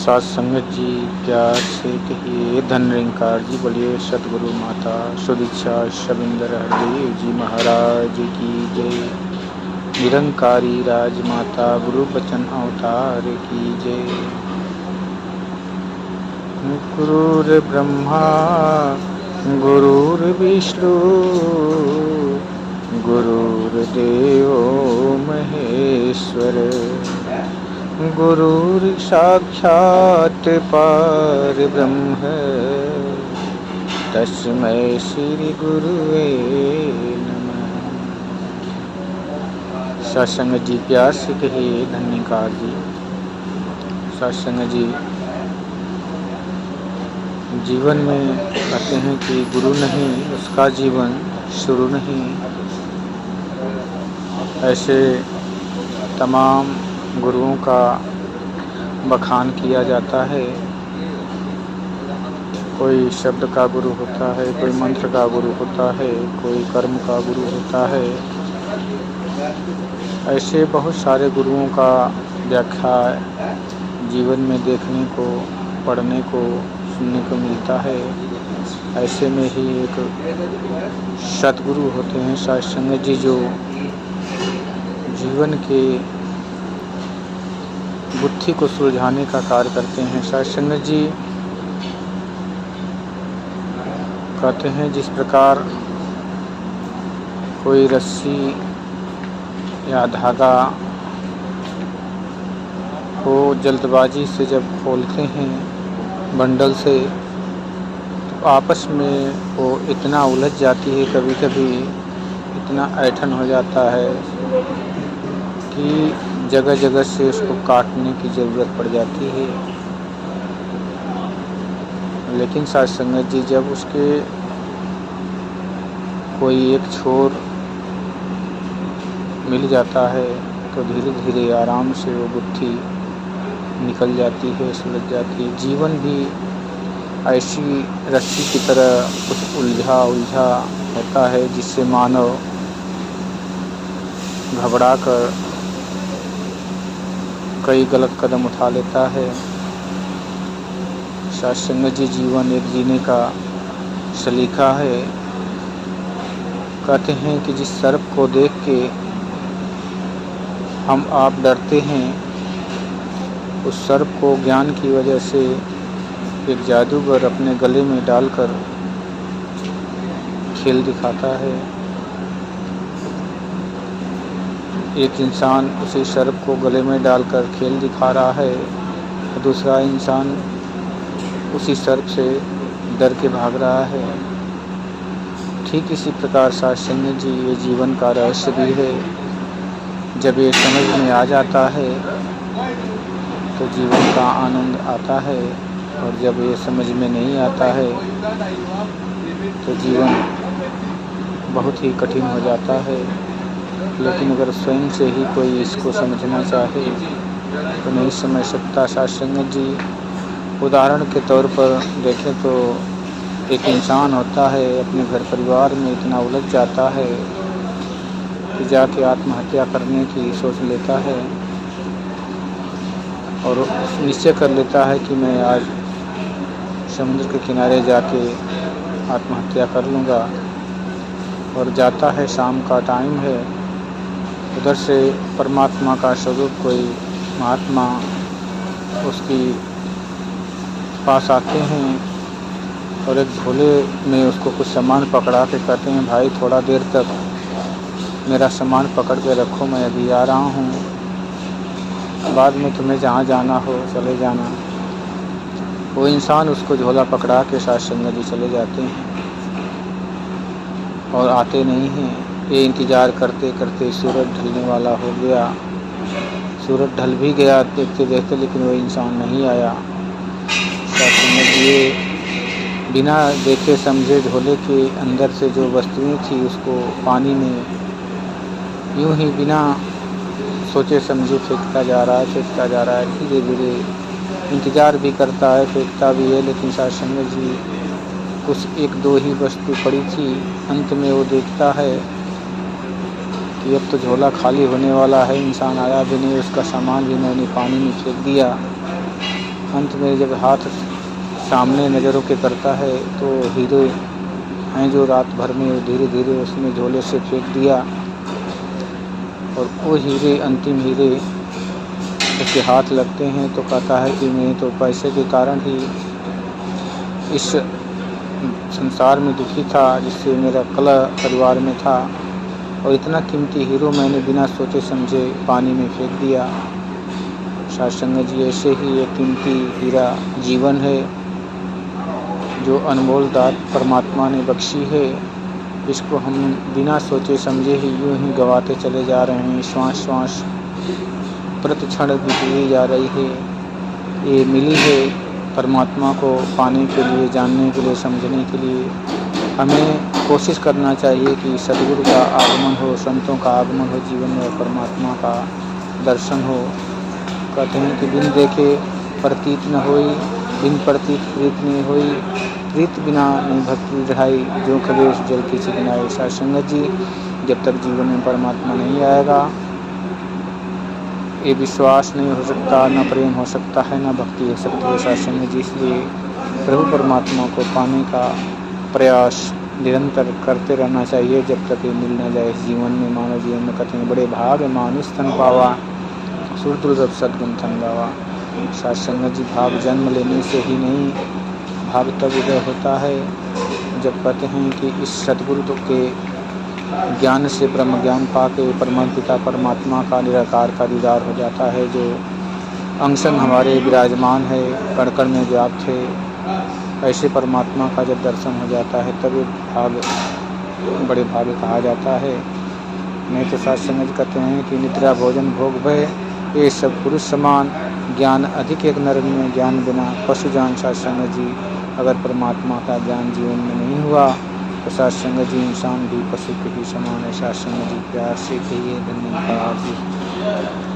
साथ संगत जी प्यार से कहिए धन निरंकार जी। बोलिए सतगुरु माता सुदीक्षा शबिंदर हरदेव जी महाराज की जय। निरंकारी राजमाता गुरु बचन अवतार की जय। गुरुर्ब्रह्मा गुरुर्विष्णु गुरुर्देवो महेश्वर गुरुर् साक्षात् परब्रह्म तस्मै श्री गुरुवे नमः। सत्संग जी प्यार से कहिए धन्यकार जी। सत्संग जी जीवन में कहते हैं कि गुरु नहीं उसका जीवन शुरू नहीं। ऐसे तमाम गुरुओं का बखान किया जाता है। कोई शब्द का गुरु होता है, कोई मंत्र का गुरु होता है, कोई कर्म का गुरु होता है। ऐसे बहुत सारे गुरुओं का व्याख्या जीवन में देखने को, पढ़ने को, सुनने को मिलता है। ऐसे में ही एक सतगुरु होते हैं सत्संग जी, जो जीवन के बुद्धि को सुलझाने का कार्य करते हैं। सत्संग जी कहते हैं जिस प्रकार कोई रस्सी या धागा को जल्दबाजी से जब खोलते हैं बंडल से, तो आपस में वो इतना उलझ जाती है, कभी कभी इतना ऐंठन हो जाता है कि जगह जगह से उसको काटने की ज़रूरत पड़ जाती है। लेकिन सत्संग जी जब उसके कोई एक छोर मिल जाता है तो धीरे धीरे आराम से वो बुद्धि निकल जाती है, सुलझ जाती है। जीवन भी ऐसी रस्सी की तरह कुछ उलझा उलझा होता है, जिससे मानव घबरा कर कई गलत कदम उठा लेता है। सत्संग जी जीवन एक जीने का सलीका है। कहते हैं कि जिस सर्प को देख के हम आप डरते हैं, उस सर्प को ज्ञान की वजह से एक जादूगर अपने गले में डालकर खेल दिखाता है। एक इंसान उसी सर्प को गले में डालकर खेल दिखा रहा है, और दूसरा इंसान उसी सर्प से डर के भाग रहा है। ठीक इसी प्रकार सत्संग जी ये जीवन का रहस्य भी है। जब ये समझ में आ जाता है तो जीवन का आनंद आता है, और जब ये समझ में नहीं आता है तो जीवन बहुत ही कठिन हो जाता है। लेकिन अगर स्वयं से ही कोई इसको समझना चाहे तो नहीं समझ सकता। सत्संग जी उदाहरण के तौर पर देखें तो एक इंसान होता है, अपने घर परिवार में इतना उलझ जाता है कि जाके आत्महत्या करने की सोच लेता है, और निश्चय कर लेता है कि मैं आज समुद्र के किनारे जाके आत्महत्या कर लूँगा। और जाता है, शाम का टाइम है, उधर से परमात्मा का स्वरूप कोई महात्मा उसकी पास आते हैं, और एक झोले में उसको कुछ सामान पकड़ा के कहते हैं, भाई थोड़ा देर तक मेरा सामान पकड़ के रखो, मैं अभी आ रहा हूँ, बाद में तुम्हें जहाँ जाना हो चले जाना। वो इंसान उसको झोला पकड़ा के सत्संग जी चले जाते हैं और आते नहीं हैं। ये इंतज़ार करते करते सूरज ढलने वाला हो गया। सूरज ढल भी गया देखते देखते, लेकिन वो इंसान नहीं आया। सत्संग जी बिना देखे समझे झोले के अंदर से जो वस्तुएं थी उसको पानी में यूं ही बिना सोचे समझे फेंकता जा रहा है। धीरे धीरे इंतज़ार भी करता है, फेंकता भी है, लेकिन सत्संग जी कुछ एक दो ही वस्तु पड़ी थी। अंत में वो देखता है कि अब तो झोला खाली होने वाला है, इंसान आया भी नहीं, उसका सामान भी मैंने पानी में फेंक दिया। अंत में जब हाथ सामने नज़रों के करता है तो हीरे हैं जो रात भर में धीरे धीरे उसने झोले से फेंक दिया, और वो हीरे अंतिम हीरे उसके हाथ लगते हैं तो कहता है कि मैं तो पैसे के कारण ही इस संसार में दुखी था, जिससे मेरा कलह परिवार में था, और इतना कीमती हीरो मैंने बिना सोचे समझे पानी में फेंक दिया। साधुसंगत जी, ऐसे ही एक कीमती हीरा जीवन है जो अनमोल दात परमात्मा ने बख्शी है। इसको हम बिना सोचे समझे ही यूं ही गंवाते चले जा रहे हैं। श्वास श्वास प्रति क्षण बीती जा रही है। ये मिली है परमात्मा को पाने के लिए, जानने के लिए, समझने के लिए। हमें कोशिश करना चाहिए कि सद्गुरु का आगमन हो, संतों का आगमन हो जीवन में, और परमात्मा का दर्शन हो। कहते हैं कि बिन देखे प्रतीत न होई, बिन प्रतीत प्रीत नहीं होई, प्रीत बिना नहीं भक्ति रहाई, जो कबीर जल की चिकनाई। साधुसंगत जी, जब तक जीवन में परमात्मा नहीं आएगा, ये विश्वास नहीं हो सकता, न प्रेम हो सकता है, न भक्ति हो सकती है। साधुसंगत जी, इसलिए प्रभु परमात्मा को पाने का प्रयास निरंतर करते रहना चाहिए जब तक ये मिल न जाए जीवन में। मानव जीवन में कहते हैं बड़े भाग मानुष तन पावा, सुर दुर्लभ सद्गुण थन गावा। साधुसंगत जी, भाग जन्म लेने से ही नहीं, भाग तब उदय होता है जब कहते हैं कि इस सद्गुरु के ज्ञान से ब्रह्म ज्ञान पाके परम पिता परमात्मा का निराकार का दीदार हो जाता है, जो अंग संग हमारे विराजमान है, कण कण में व्याप्त है। ऐसे परमात्मा का जब दर्शन हो जाता है तब भाग बड़े भाग्य कहा जाता है। नहीं तो साधुसंगत कहते हैं कि निद्रा भोजन भोग भय, ये सब पुरुष समान, ज्ञान अधिक एक नर में, ज्ञान बिना पशु जान। साधुसंगत जी, अगर परमात्मा का ज्ञान जीवन में नहीं हुआ तो साधुसंगत जी इंसान भी पशु के ही समान है। साधुसंगत जी, प्यार से कहिए धन्यवाद जी।